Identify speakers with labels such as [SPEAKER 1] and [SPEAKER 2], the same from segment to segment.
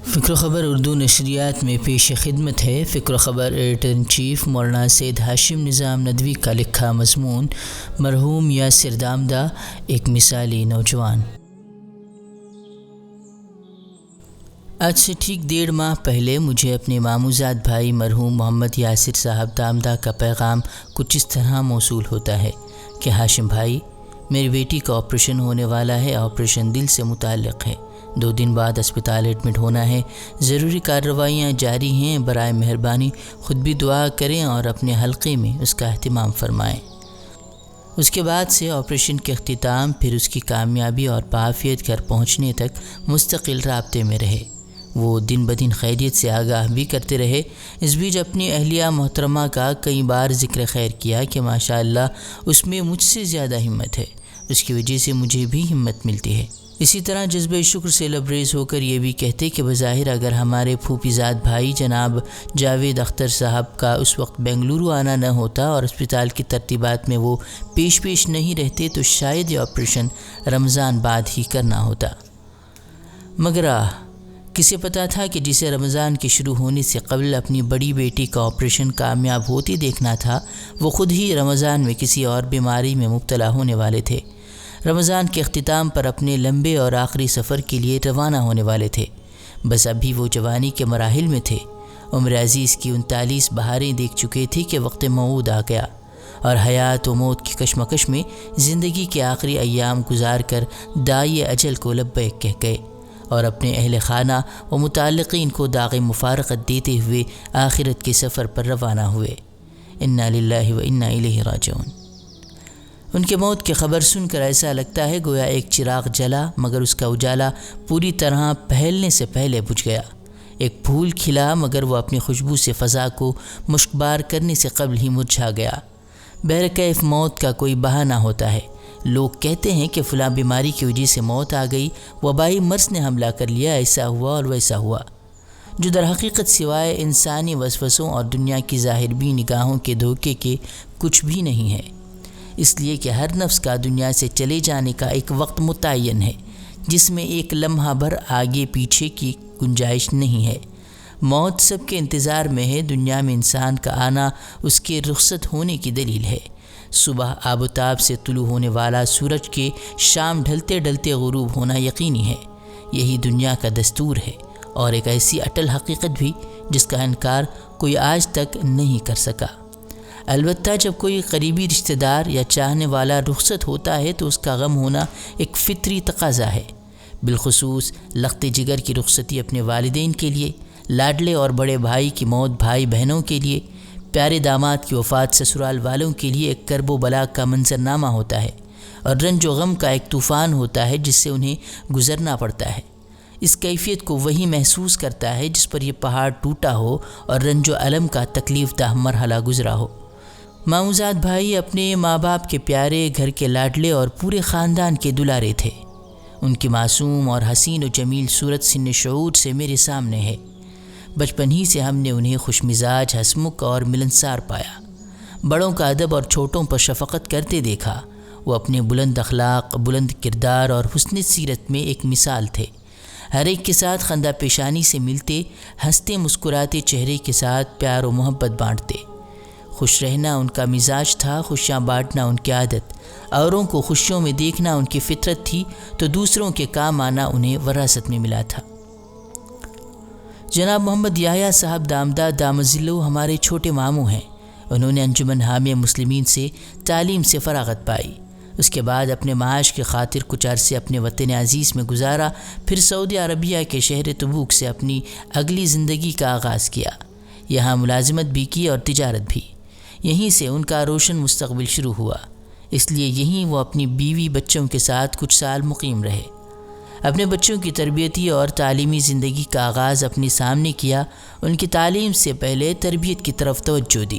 [SPEAKER 1] فکر و خبر اردو نشریات میں پیش خدمت ہے فکر و خبر ایڈیٹر ان چیف مولانا سید ہاشم نظام ندوی کا لکھا مضمون مرحوم یاسر دامدہ ایک مثالی نوجوان۔ آج سے ٹھیک 1.5 ماہ پہلے مجھے اپنے ماموزاد بھائی مرحوم محمد یاسر صاحب دامدہ کا پیغام کچھ اس طرح موصول ہوتا ہے کہ ہاشم بھائی، میری بیٹی کا آپریشن ہونے والا ہے۔ آپریشن دل سے متعلق ہے، 2 دن بعد اسپتال ایڈمٹ ہونا ہے۔ ضروری کارروائیاں جاری ہیں، برائے مہربانی خود بھی دعا کریں اور اپنے حلقے میں اس کا اہتمام فرمائیں۔ اس کے بعد سے آپریشن کے اختتام، پھر اس کی کامیابی اور بعافیت گھر پہنچنے تک مستقل رابطے میں رہے۔ وہ دن بدن خیریت سے آگاہ بھی کرتے رہے۔ اس بیچ اپنی اہلیہ محترمہ کا کئی بار ذکر خیر کیا کہ ماشاءاللہ اس میں مجھ سے زیادہ ہمت ہے، اس کی وجہ سے مجھے بھی ہمت ملتی ہے۔ اسی طرح جذبہ شکر سے لبریز ہو کر یہ بھی کہتے کہ بظاہر اگر ہمارے پھوپھی زاد بھائی جناب جاوید اختر صاحب کا اس وقت بنگلورو آنا نہ ہوتا اور اسپتال کی ترتیبات میں وہ پیش نہیں رہتے تو شاید یہ آپریشن رمضان بعد ہی کرنا ہوتا۔ مگر کسے پتا تھا کہ جسے رمضان کے شروع ہونے سے قبل اپنی بڑی بیٹی کا آپریشن کامیاب ہوتے دیکھنا تھا، وہ خود ہی رمضان میں کسی اور بیماری میں مبتلا ہونے والے تھے۔ رمضان کے اختتام پر اپنے لمبے اور آخری سفر کے لیے روانہ ہونے والے تھے۔ بس ابھی وہ جوانی کے مراحل میں تھے۔ عمر عزیز کی 39 بہاریں دیکھ چکے تھے کہ وقت موعود آ گیا، اور حیات و موت کی کشمکش میں زندگی کے آخری ایام گزار کر داعی اجل کو لبیک کہہ گئے اور اپنے اہل خانہ و متعلقین کو داغ مفارقت دیتے ہوئے آخرت کے سفر پر روانہ ہوئے۔ انا للہ و انا الیہ راجعون۔ ان کے موت کی خبر سن کر ایسا لگتا ہے گویا ایک چراغ جلا مگر اس کا اجالا پوری طرح پھیلنے سے پہلے بجھ گیا۔ ایک پھول کھلا مگر وہ اپنی خوشبو سے فضا کو مشکبار کرنے سے قبل ہی مرجھا گیا۔ بہرکیف موت کا کوئی بہانہ ہوتا ہے۔ لوگ کہتے ہیں کہ فلاں بیماری کی وجہ سے موت آ گئی، وبائی مرض نے حملہ کر لیا، ایسا ہوا اور ویسا ہوا، جو در حقیقت سوائے انسانی وسوسوں اور دنیا کی ظاہر بھی نگاہوں کے دھوکے کے کچھ بھی نہیں ہے۔ اس لیے کہ ہر نفس کا دنیا سے چلے جانے کا ایک وقت متعین ہے جس میں ایک لمحہ بھر آگے پیچھے کی گنجائش نہیں ہے۔ موت سب کے انتظار میں ہے۔ دنیا میں انسان کا آنا اس کے رخصت ہونے کی دلیل ہے۔ صبح آب و تاب سے طلوع ہونے والا سورج کے شام ڈھلتے ڈھلتے غروب ہونا یقینی ہے۔ یہی دنیا کا دستور ہے اور ایک ایسی اٹل حقیقت بھی جس کا انکار کوئی آج تک نہیں کر سکا۔ البتہ جب کوئی قریبی رشتہ دار یا چاہنے والا رخصت ہوتا ہے تو اس کا غم ہونا ایک فطری تقاضا ہے، بالخصوص لخت جگر کی رخصتی اپنے والدین کے لیے، لاڈلے اور بڑے بھائی کی موت بھائی بہنوں کے لیے، پیارے داماد کی وفات سسرال والوں کے لیے ایک کرب و بلا کا منظرنامہ ہوتا ہے اور رنج و غم کا ایک طوفان ہوتا ہے جس سے انہیں گزرنا پڑتا ہے۔ اس کیفیت کو وہی محسوس کرتا ہے جس پر یہ پہاڑ ٹوٹا ہو اور رنج و الم کا تکلیف دہ مرحلہ گزرا ہو۔ ماموزاد بھائی اپنے ماں باپ کے پیارے، گھر کے لاڈلے اور پورے خاندان کے دلارے تھے۔ ان کی معصوم اور حسین و جمیل صورت سن شعور سے میرے سامنے ہے۔ بچپن ہی سے ہم نے انہیں خوش مزاج، ہنسمکھ اور ملنسار پایا۔ بڑوں کا ادب اور چھوٹوں پر شفقت کرتے دیکھا۔ وہ اپنے بلند اخلاق، بلند کردار اور حسن سیرت میں ایک مثال تھے۔ ہر ایک کے ساتھ خندہ پیشانی سے ملتے، ہنستے مسکراتے چہرے کے ساتھ پیار و محبت بانٹتے۔ خوش رہنا ان کا مزاج تھا، خوشیاں بانٹنا ان کی عادت، اوروں کو خوشیوں میں دیکھنا ان کی فطرت تھی تو دوسروں کے کام آنا انہیں وراثت میں ملا تھا۔ جناب محمد یحییٰ صاحب دامدہ دامظلہ ہمارے چھوٹے ماموں ہیں۔ انہوں نے انجمن حامیہ مسلمین سے تعلیم سے فراغت پائی۔ اس کے بعد اپنے معاش کی خاطر کچھ عرصے اپنے وطن عزیز میں گزارا، پھر سعودی عربیہ کے شہر تبوک سے اپنی اگلی زندگی کا آغاز کیا۔ یہاں ملازمت بھی کی اور تجارت بھی۔ یہیں سے ان کا روشن مستقبل شروع ہوا، اس لیے یہیں وہ اپنی بیوی بچوں کے ساتھ کچھ سال مقیم رہے۔ اپنے بچوں کی تربیتی اور تعلیمی زندگی کا آغاز اپنے سامنے کیا۔ ان کی تعلیم سے پہلے تربیت کی طرف توجہ دی،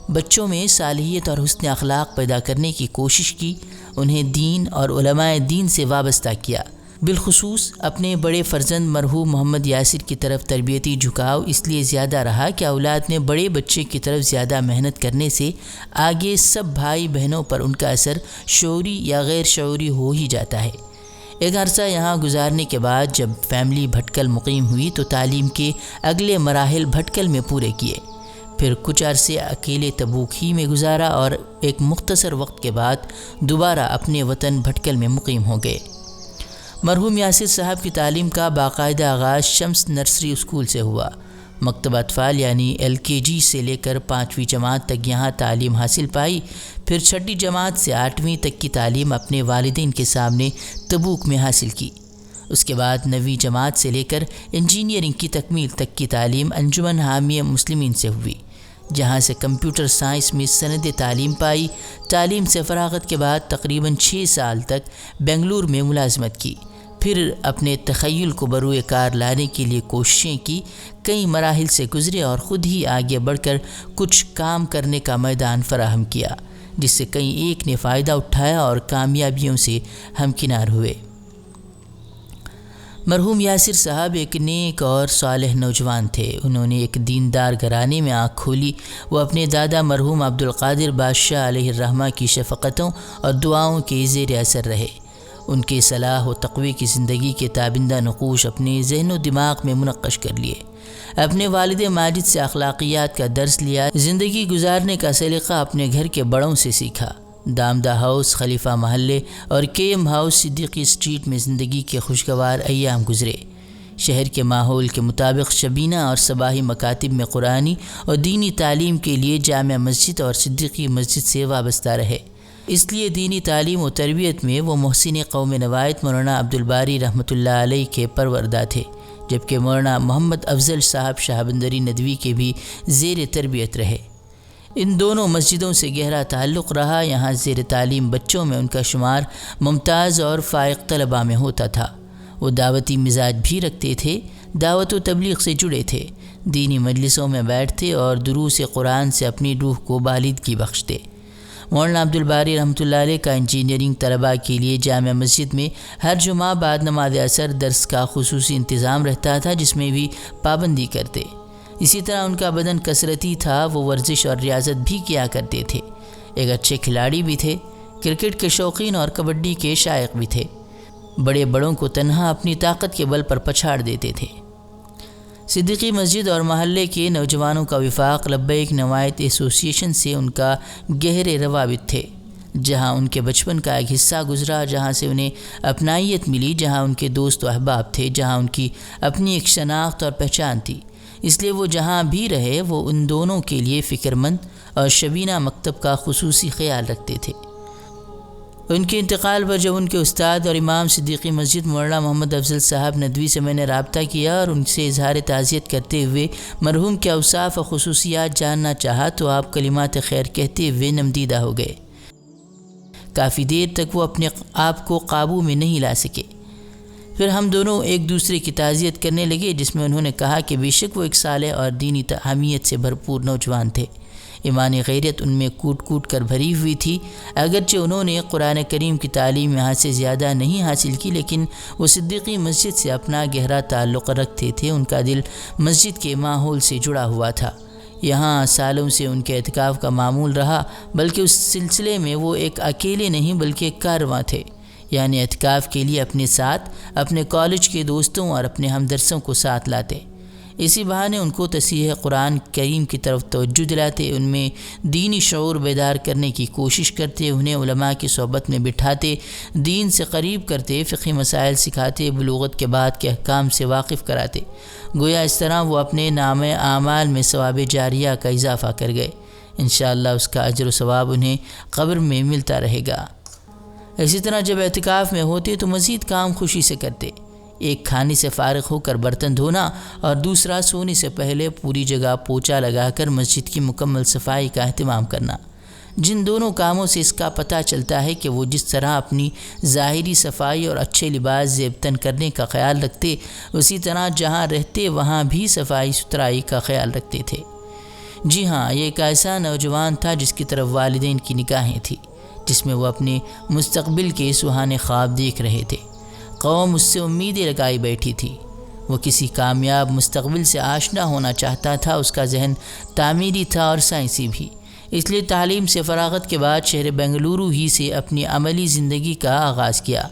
[SPEAKER 1] بچوں میں صالحیت اور حسن اخلاق پیدا کرنے کی کوشش کی، انہیں دین اور علماء دین سے وابستہ کیا۔ بالخصوص اپنے بڑے فرزند مرحوم محمد یاسر کی طرف تربیتی جھکاؤ اس لیے زیادہ رہا کہ اولاد میں بڑے بچے کی طرف زیادہ محنت کرنے سے آگے سب بھائی بہنوں پر ان کا اثر شعوری یا غیر شعوری ہو ہی جاتا ہے۔ ایک عرصہ یہاں گزارنے کے بعد جب فیملی بھٹکل مقیم ہوئی تو تعلیم کے اگلے مراحل بھٹکل میں پورے کیے، پھر کچھ عرصے اکیلے تبوک ہی میں گزارا اور ایک مختصر وقت کے بعد دوبارہ اپنے وطن بھٹکل میں مقیم ہو گئے۔ مرحوم یاسر صاحب کی تعلیم کا باقاعدہ آغاز شمس نرسری اسکول سے ہوا۔ مکتب اطفال یعنی LKG سے لے کر 5ویں جماعت تک یہاں تعلیم حاصل پائی، پھر 6ٹھی جماعت سے 8ویں تک کی تعلیم اپنے والدین کے سامنے تبوک میں حاصل کی۔ اس کے بعد 9ویں جماعت سے لے کر انجینئرنگ کی تکمیل تک کی تعلیم انجمن حامیہ مسلمین سے ہوئی، جہاں سے کمپیوٹر سائنس میں سند تعلیم پائی۔ تعلیم سے فراغت کے بعد تقریباً 6 سال تک بنگلور میں ملازمت کی، پھر اپنے تخیل کو بروئے کار لانے کے لیے کوششیں کی، کئی مراحل سے گزرے اور خود ہی آگے بڑھ کر کچھ کام کرنے کا میدان فراہم کیا، جس سے کئی ایک نے فائدہ اٹھایا اور کامیابیوں سے ہمکنار ہوئے۔ مرحوم یاسر صاحب ایک نیک اور صالح نوجوان تھے۔ انہوں نے ایک دیندار گھرانے میں آنکھ کھولی۔ وہ اپنے دادا مرحوم عبدالقادر بادشاہ علیہ الرحمہ کی شفقتوں اور دعاؤں کے زیر اثر رہے۔ ان کے صلاح و تقوی کی زندگی کے تابندہ نقوش اپنے ذہن و دماغ میں منقش کر لیے۔ اپنے والد ماجد سے اخلاقیات کا درس لیا۔ زندگی گزارنے کا سلیقہ اپنے گھر کے بڑوں سے سیکھا۔ دامدہ ہاؤس، خلیفہ محلے اور KM ہاؤس صدیقی اسٹریٹ میں زندگی کے خوشگوار ایام گزرے۔ شہر کے ماحول کے مطابق شبینہ اور صباحی مکاتب میں قرآنی اور دینی تعلیم کے لیے جامع مسجد اور صدیقی مسجد سے وابستہ رہے۔ اس لیے دینی تعلیم و تربیت میں وہ محسن قوم نوایت مولانا عبدالباری رحمۃ اللہ علیہ کے پروردہ تھے، جبکہ مولانا محمد افضل صاحب شاہبندری ندوی کے بھی زیر تربیت رہے۔ ان دونوں مسجدوں سے گہرا تعلق رہا۔ یہاں زیر تعلیم بچوں میں ان کا شمار ممتاز اور فائق طلباء میں ہوتا تھا۔ وہ دعوتی مزاج بھی رکھتے تھے، دعوت و تبلیغ سے جڑے تھے، دینی مجلسوں میں بیٹھتے اور دروس قرآن سے اپنی روح کو بالادگی بخشتے۔ مولانا عبدالباری رحمۃ اللہ علیہ کا انجینئرنگ طلباء کے لیے جامع مسجد میں ہر جمعہ بعد نماز عصر درس کا خصوصی انتظام رہتا تھا، جس میں بھی پابندی کرتے۔ اسی طرح ان کا بدن کثرتی تھا، وہ ورزش اور ریاضت بھی کیا کرتے تھے۔ ایک اچھے کھلاڑی بھی تھے، کرکٹ کے شوقین اور کبڈی کے شائق بھی تھے۔ بڑے بڑوں کو تنہا اپنی طاقت کے بل پر پچھاڑ دیتے تھے۔ صدیقی مسجد اور محلے کے نوجوانوں کا وفاق لبیک نوایت ایسوسی ایشن سے ان کا گہرے روابط تھے، جہاں ان کے بچپن کا ایک حصہ گزرا، جہاں سے انہیں اپنائیت ملی، جہاں ان کے دوست و احباب تھے، جہاں ان کی اپنی ایک شناخت اور پہچان تھی۔ اس لیے وہ جہاں بھی رہے وہ ان دونوں کے لیے فکر مند اور شبینہ مکتب کا خصوصی خیال رکھتے تھے۔ ان کے انتقال پر جب ان کے استاد اور امام صدیقی مسجد مولانا محمد افضل صاحب ندوی سے میں نے رابطہ کیا اور ان سے اظہار تعزیت کرتے ہوئے مرحوم کے اوصاف و خصوصیات جاننا چاہا تو آپ کلمات خیر کہتے ہوئے نمدیدہ ہو گئے۔ کافی دیر تک وہ اپنے آپ کو قابو میں نہیں لا سکے۔ پھر ہم دونوں ایک دوسرے کی تعزیت کرنے لگے، جس میں انہوں نے کہا کہ بے شک وہ ایک صالح اور دینی حمیت سے بھرپور نوجوان تھے۔ ایمانی غیرت ان میں کوٹ کوٹ کر بھری ہوئی تھی۔ اگرچہ انہوں نے قرآن کریم کی تعلیم یہاں سے زیادہ نہیں حاصل کی، لیکن وہ صدیقی مسجد سے اپنا گہرا تعلق رکھتے تھے۔ ان کا دل مسجد کے ماحول سے جڑا ہوا تھا۔ یہاں سالوں سے ان کے اعتکاف کا معمول رہا، بلکہ اس سلسلے میں وہ ایک اکیلے نہیں بلکہ ایک کارواں تھے، یعنی اعتکاف کے لیے اپنے ساتھ اپنے کالج کے دوستوں اور اپنے ہمدرسوں کو ساتھ لاتے۔ اسی بہانے ان کو تصحیح قرآن کریم کی طرف توجہ دلاتے، ان میں دینی شعور بیدار کرنے کی کوشش کرتے، انہیں علماء کی صحبت میں بٹھاتے، دین سے قریب کرتے، فقہی مسائل سکھاتے، بلوغت کے بعد کے احکام سے واقف کراتے۔ گویا اس طرح وہ اپنے نام اعمال میں ثواب جاریہ کا اضافہ کر گئے۔ انشاءاللہ اس کا اجر و ثواب انہیں قبر میں ملتا رہے گا۔ اسی طرح جب اعتکاف میں ہوتے تو مزید کام خوشی سے کرتے۔ ایک کھانے سے فارغ ہو کر برتن دھونا اور دوسرا سونے سے پہلے پوری جگہ پوچھا لگا کر مسجد کی مکمل صفائی کا اہتمام کرنا۔ جن دونوں کاموں سے اس کا پتہ چلتا ہے کہ وہ جس طرح اپنی ظاہری صفائی اور اچھے لباس زیب تن کرنے کا خیال رکھتے، اسی طرح جہاں رہتے وہاں بھی صفائی ستھرائی کا خیال رکھتے تھے۔ جی ہاں، یہ ایک ایسا نوجوان تھا جس کی طرف والدین کی نگاہیں تھیں، جس میں وہ اپنے مستقبل کے سہانے خواب دیکھ رہے تھے۔ قوم اس سے امیدیں لگائی بیٹھی تھی۔ وہ کسی کامیاب مستقبل سے آشنا ہونا چاہتا تھا۔ اس کا ذہن تعمیری تھا اور سائنسی بھی، اس لیے تعلیم سے فراغت کے بعد شہر بنگلورو ہی سے اپنی عملی زندگی کا آغاز کیا۔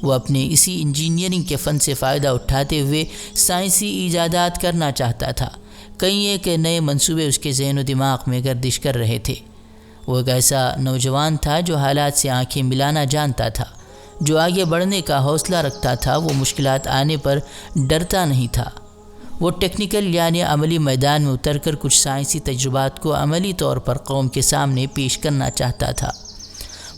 [SPEAKER 1] وہ اپنے اسی انجینئرنگ کے فن سے فائدہ اٹھاتے ہوئے سائنسی ایجادات کرنا چاہتا تھا۔ کئی ایک نئے منصوبے اس کے ذہن و دماغ میں گردش کر رہے تھے۔ وہ ایک ایسا نوجوان تھا جو حالات سے آنکھیں ملانا جانتا تھا، جو آگے بڑھنے کا حوصلہ رکھتا تھا۔ وہ مشکلات آنے پر ڈرتا نہیں تھا۔ وہ ٹیکنیکل یعنی عملی میدان میں اتر کر کچھ سائنسی تجربات کو عملی طور پر قوم کے سامنے پیش کرنا چاہتا تھا۔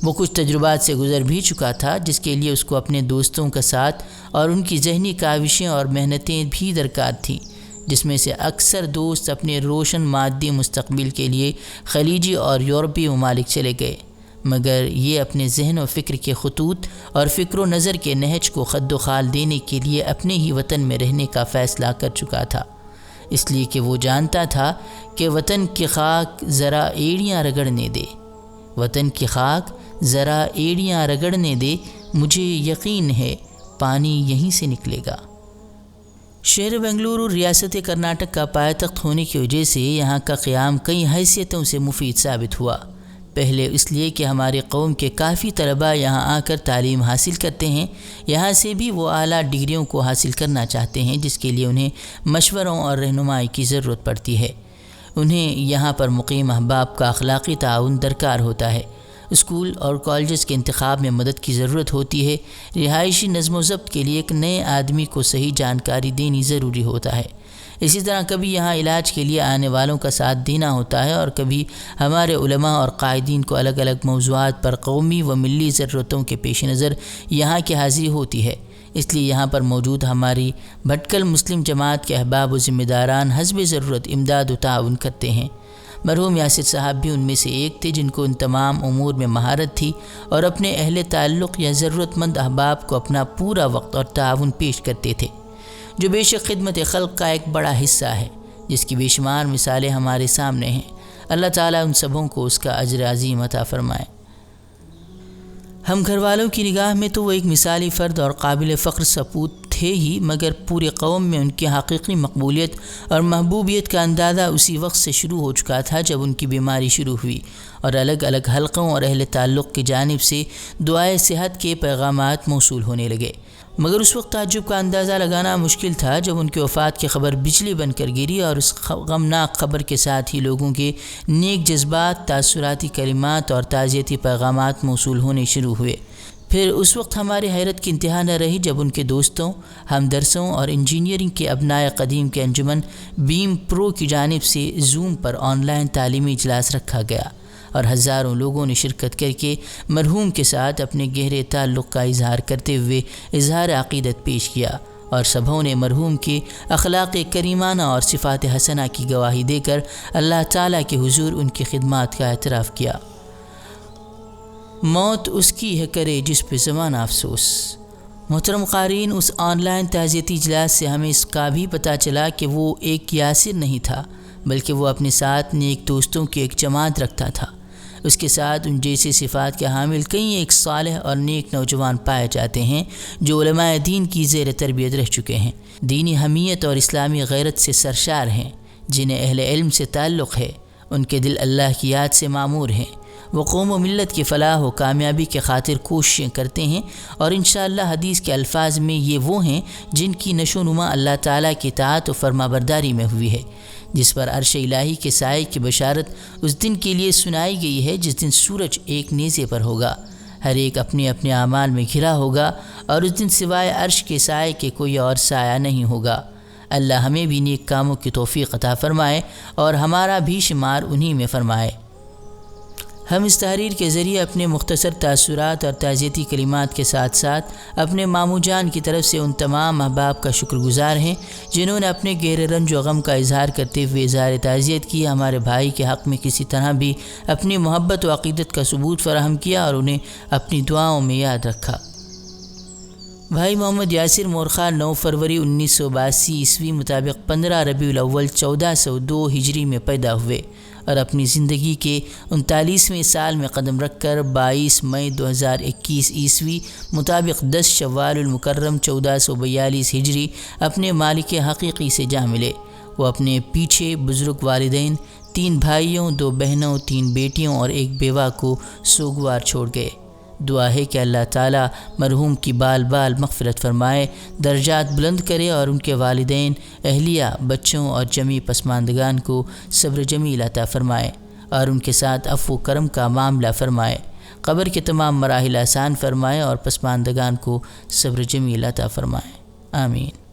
[SPEAKER 1] وہ کچھ تجربات سے گزر بھی چکا تھا، جس کے لیے اس کو اپنے دوستوں کا ساتھ اور ان کی ذہنی کاوشیں اور محنتیں بھی درکار تھیں، جس میں سے اکثر دوست اپنے روشن مادی مستقبل کے لیے خلیجی اور یورپی ممالک چلے گئے، مگر یہ اپنے ذہن و فکر کے خطوط اور فکر و نظر کے نہج کو خد و خال دینے کے لیے اپنے ہی وطن میں رہنے کا فیصلہ کر چکا تھا، اس لیے کہ وہ جانتا تھا کہ وطن کی خاک ذرا ایڑیاں رگڑنے دے، وطن کی خاک ذرا ایڑیاں رگڑنے دے، مجھے یقین ہے پانی یہیں سے نکلے گا۔ شہر بنگلورو ریاست کرناٹک کا پائے تخت ہونے کی وجہ سے یہاں کا قیام کئی حیثیتوں سے مفید ثابت ہوا۔ پہلے اس لیے کہ ہماری قوم کے کافی طلباء یہاں آ کر تعلیم حاصل کرتے ہیں، یہاں سے بھی وہ اعلیٰ ڈگریوں کو حاصل کرنا چاہتے ہیں، جس کے لیے انہیں مشوروں اور رہنمائی کی ضرورت پڑتی ہے۔ انہیں یہاں پر مقیم احباب کا اخلاقی تعاون درکار ہوتا ہے، اسکول اور کالجز کے انتخاب میں مدد کی ضرورت ہوتی ہے، رہائشی نظم و ضبط کے لیے ایک نئے آدمی کو صحیح جانکاری دینی ضروری ہوتا ہے، اسی طرح کبھی یہاں علاج کے لیے آنے والوں کا ساتھ دینا ہوتا ہے، اور کبھی ہمارے علماء اور قائدین کو الگ الگ موضوعات پر قومی و ملی ضرورتوں کے پیش نظر یہاں کی حاضری ہوتی ہے۔ اس لیے یہاں پر موجود ہماری بھٹکل مسلم جماعت کے احباب و ذمہ داران حسب ضرورت امداد و تعاون کرتے ہیں۔ مرحوم یاسر صاحب بھی ان میں سے ایک تھے جن کو ان تمام امور میں مہارت تھی، اور اپنے اہل تعلق یا ضرورت مند احباب کو اپنا پورا وقت اور تعاون پیش کرتے تھے، جو بے شک خدمت خلق کا ایک بڑا حصہ ہے، جس کی بے شمار مثالیں ہمارے سامنے ہیں۔ اللہ تعالیٰ ان سبوں کو اس کا اجر عظیم عطا فرمائے۔ ہم گھر والوں کی نگاہ میں تو وہ ایک مثالی فرد اور قابل فخر سپوت تھے ہی، مگر پورے قوم میں ان کی حقیقی مقبولیت اور محبوبیت کا اندازہ اسی وقت سے شروع ہو چکا تھا جب ان کی بیماری شروع ہوئی، اور الگ الگ حلقوں اور اہل تعلق کی جانب سے دعائے صحت کے پیغامات موصول ہونے لگے۔ مگر اس وقت تعجب کا اندازہ لگانا مشکل تھا جب ان کی وفات کی خبر بجلی بن کر گری، اور اس غمناک خبر کے ساتھ ہی لوگوں کے نیک جذبات، تاثراتی کلمات اور تعزیتی پیغامات موصول ہونے شروع ہوئے۔ پھر اس وقت ہماری حیرت کی انتہا نہ رہی جب ان کے دوستوں، ہمدرسوں اور انجینئرنگ کے ابنائے قدیم کے انجمن بیم پرو کی جانب سے زوم پر آن لائن تعلیمی اجلاس رکھا گیا، اور ہزاروں لوگوں نے شرکت کر کے مرحوم کے ساتھ اپنے گہرے تعلق کا اظہار کرتے ہوئے اظہار عقیدت پیش کیا، اور سبھوں نے مرحوم کے اخلاق کریمانہ اور صفات حسنہ کی گواہی دے کر اللہ تعالیٰ کے حضور ان کی خدمات کا اعتراف کیا۔ موت اس کی ہے کرے جس پہ زمانہ افسوس۔ محترم قارئین، اس آن لائن تعزیتی اجلاس سے ہمیں اس کا بھی پتہ چلا کہ وہ ایک یاسر نہیں تھا، بلکہ وہ اپنے ساتھ نیک دوستوں کی ایک جماعت رکھتا تھا۔ اس کے ساتھ ان جیسی صفات کے حامل کئی ایک صالح اور نیک نوجوان پائے جاتے ہیں جو علماء دین کی زیر تربیت رہ چکے ہیں، دینی حمیت اور اسلامی غیرت سے سرشار ہیں، جنہیں اہل علم سے تعلق ہے، ان کے دل اللہ کی یاد سے معمور ہیں، وہ قوم و ملت کی فلاح و کامیابی کے خاطر کوششیں کرتے ہیں، اور انشاءاللہ حدیث کے الفاظ میں یہ وہ ہیں جن کی نشو و نما اللہ تعالیٰ کی اطاعت و فرما برداری میں ہوئی ہے، جس پر عرش الہی کے سائے کی بشارت اس دن کے لیے سنائی گئی ہے جس دن سورج ایک نیزے پر ہوگا، ہر ایک اپنے اپنے اعمال میں گھرا ہوگا، اور اس دن سوائے عرش کے سائے کے کوئی اور سایہ نہیں ہوگا۔ اللہ ہمیں بھی نیک کاموں کی توفیق عطا فرمائے اور ہمارا بھی شمار انہی میں فرمائے۔ ہم اس تحریر کے ذریعے اپنے مختصر تاثرات اور تعزیتی کلمات کے ساتھ ساتھ اپنے ماموں جان کی طرف سے ان تمام احباب کا شکر گزار ہیں جنہوں نے اپنے گہرے رنج و غم کا اظہار کرتے ہوئے اظہار تعزیت کی، ہمارے بھائی کے حق میں کسی طرح بھی اپنی محبت و عقیدت کا ثبوت فراہم کیا اور انہیں اپنی دعاؤں میں یاد رکھا۔ بھائی محمد یاسر مورخہ 9 فروری 1982 عیسوی مطابق 15 ربیع الاول 1402 ہجری میں پیدا ہوئے، اور اپنی زندگی کے 39ویں سال میں قدم رکھ کر 22 مئی 2021 عیسوی مطابق 10 شوال المکرم 1442 ہجری اپنے مالک حقیقی سے جا ملے۔ وہ اپنے پیچھے بزرگ والدین، 3 بھائیوں، 2 بہنوں، 3 بیٹیوں اور 1 بیوہ کو سوگوار چھوڑ گئے۔ دعا ہے کہ اللہ تعالیٰ مرحوم کی بال بال مغفرت فرمائے، درجات بلند کرے اور ان کے والدین، اہلیہ، بچوں اور جمیع پسماندگان کو صبر جمیل عطا فرمائے اور ان کے ساتھ عفو و کرم کا معاملہ فرمائے، قبر کے تمام مراحل آسان فرمائے اور پسماندگان کو صبر جمیل عطا فرمائے، آمین۔